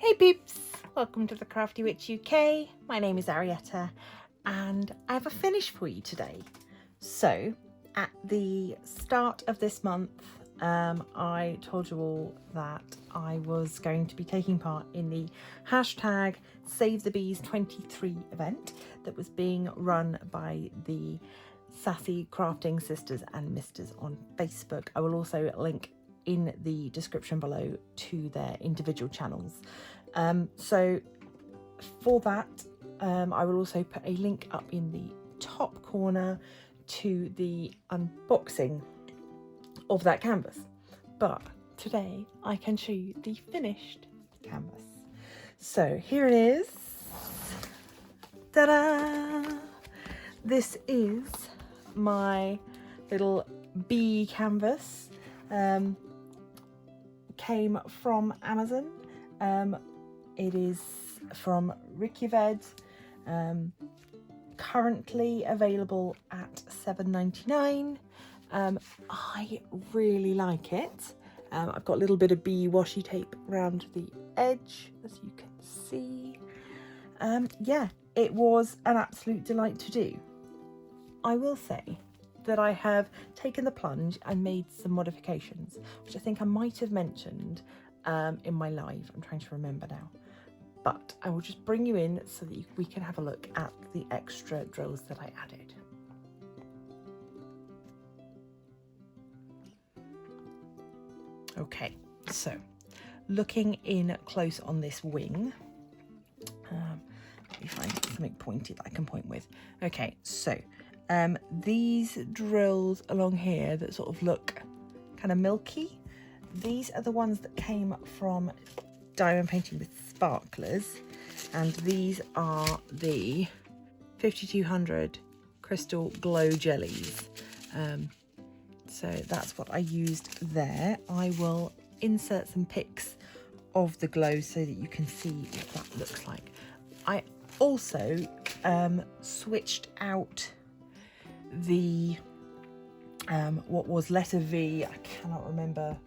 Hey peeps, welcome to the Crafty Witch UK. My name is Arietta and I have a finish for you today. So at the start of this month, I told you all that I was going to be taking part in the hashtag Save the Bees 23 event that was being run by the Sassy Crafting Sisters and Misters on Facebook. I will also link in the description below to their individual channels. So for that, I will also put a link up in the top corner to the unboxing of that canvas. But today I can show you the finished canvas. So here it is. Ta-da! This is my little bee canvas. Came from Amazon. It is from Ricuved, currently available at $7.99. I really like it. I've got a little bit of bee washi tape around the edge, as you can see. Yeah, it was an absolute delight to do. I will say that I have taken the plunge and made some modifications, which I think I might have mentioned in my live. I'm trying to remember now. But I will just bring you in so that we can have a look at the extra drills that I added. Okay, so looking in close on this wing, let me find something pointed that I can point with. Okay, so these drills along here that sort of look kind of milky, these are the ones that came from Diamond Painting with Sparklers, and these are the 5200 crystal glow jellies. So that's what I used there. I will insert some pics of the glow so that you can see what that looks like. I also switched out the what was letter V. I cannot remember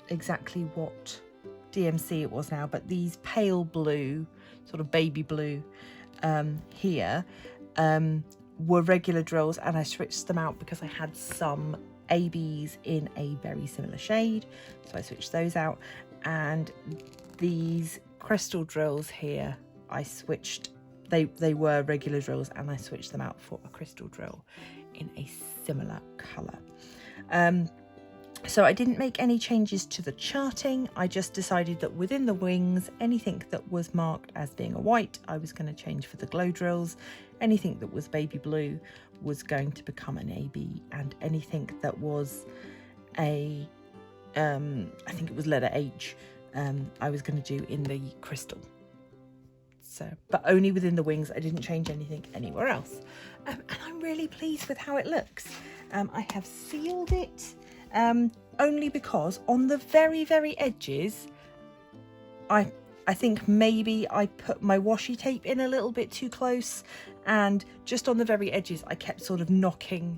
exactly what DMC it was now, but these pale blue, sort of baby blue here were regular drills, and I switched them out because I had some ABs in a very similar shade, so I switched those out. And these crystal drills here, I switched, they were regular drills and I switched them out for a crystal drill in a similar colour. So I didn't make any changes to the charting. I just decided that within the wings, anything that was marked as being a white, I was going to change for the glow drills. Anything that was baby blue was going to become an AB, and anything that was a, I think it was letter H, I was going to do in the crystal. So, but only within the wings. I didn't change anything anywhere else. And I'm really pleased with how it looks. I have sealed it. Only because on the very edges, I think maybe I put my washi tape in a little bit too close, and just on the very edges I kept sort of knocking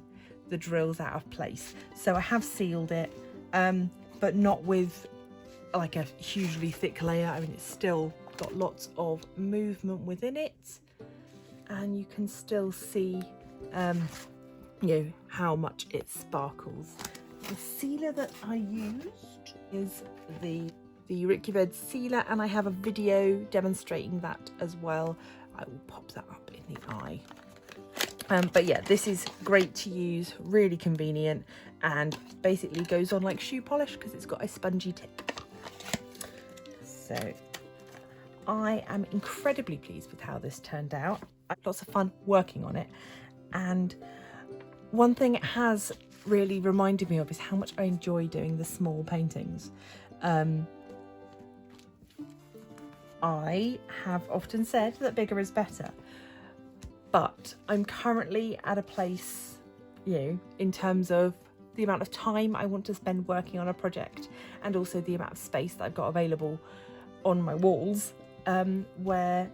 the drills out of place. So I have sealed it, but not with like a hugely thick layer. I mean, it's still got lots of movement within it, and you can still see you know, how much it sparkles. The sealer that I used is the Ricuved sealer, and I have a video demonstrating that as well. I will pop that up in the eye. But yeah, this is great to use, really convenient, and basically goes on like shoe polish because it's got a spongy tip. So I am incredibly pleased with how this turned out. I had lots of fun working on it, and one thing it has really reminded me of is how much I enjoy doing the small paintings. I have often said that bigger is better, but I'm currently at a place, you know, in terms of the amount of time I want to spend working on a project, and also the amount of space that I've got available on my walls, where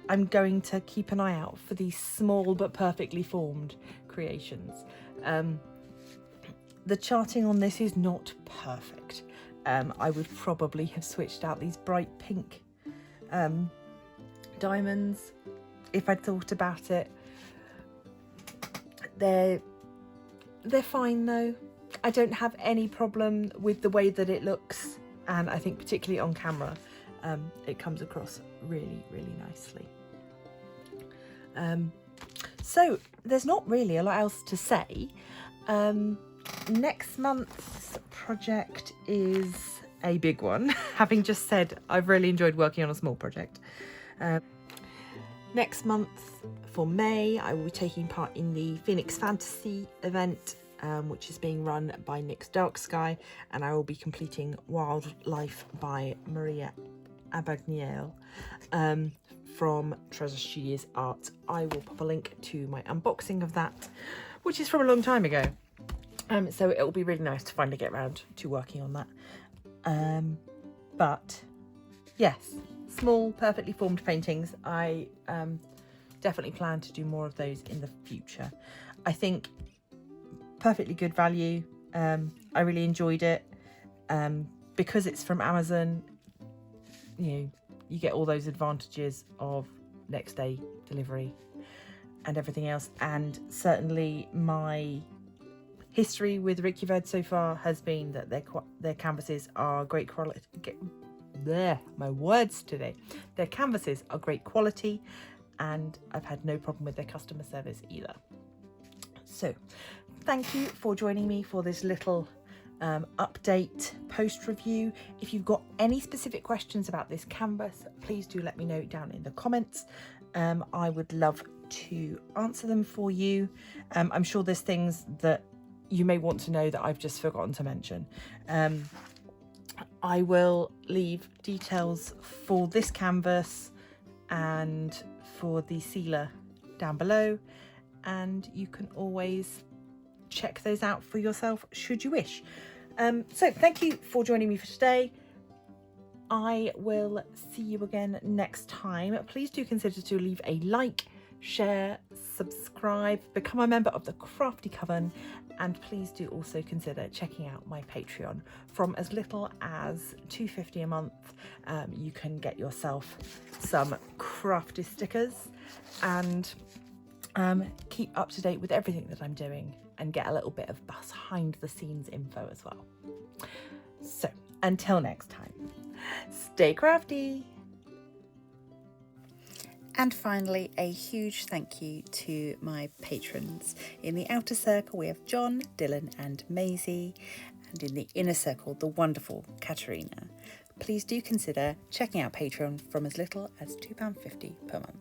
I'm going to keep an eye out for these small but perfectly formed creations. The charting on this is not perfect, I would probably have switched out these bright pink diamonds if I'd thought about it. They're fine though. I don't have any problem with the way that it looks, and I think particularly on camera it comes across really, really nicely. So there's not really a lot else to say. Next month's project is a big one. Having just said I've really enjoyed working on a small project. Next month for May, I will be taking part in the Phoenix Fantasy event, which is being run by Nick's Dark Sky, and I will be completing Wildlife by Maria Abagnale from Treasure Studios Art. I will pop a link to my unboxing of that, which is from a long time ago. So it will be really nice to finally get around to working on that. But yes, small, perfectly formed paintings. I definitely plan to do more of those in the future. I think perfectly good value. I really enjoyed it. Because it's from Amazon, you get all those advantages of next day delivery and everything else. And certainly my history with Ricuved so far has been that their canvases are great quality. My words today. Their canvases are great quality, and I've had no problem with their customer service either. So thank you for joining me for this little update post review. If you've got any specific questions about this canvas, please do let me know down in the comments. I would love to answer them for you. I'm sure there's things that you may want to know that I've just forgotten to mention. I will leave details for this canvas and for the sealer down below, and you can always check those out for yourself should you wish. So thank you for joining me for today. I will see you again next time. Please do consider to leave a like, share, subscribe, become a member of the Crafty Coven, and please do also consider checking out my Patreon. From as little as $2.50 a month, you can get yourself some crafty stickers and keep up to date with everything that I'm doing and get a little bit of behind the scenes info as well. So until next time, stay crafty. And finally, a huge thank you to my patrons. In the outer circle, we have John, Dylan and Maisie. And in the inner circle, the wonderful Katerina. Please do consider checking out Patreon from as little as £2.50 per month.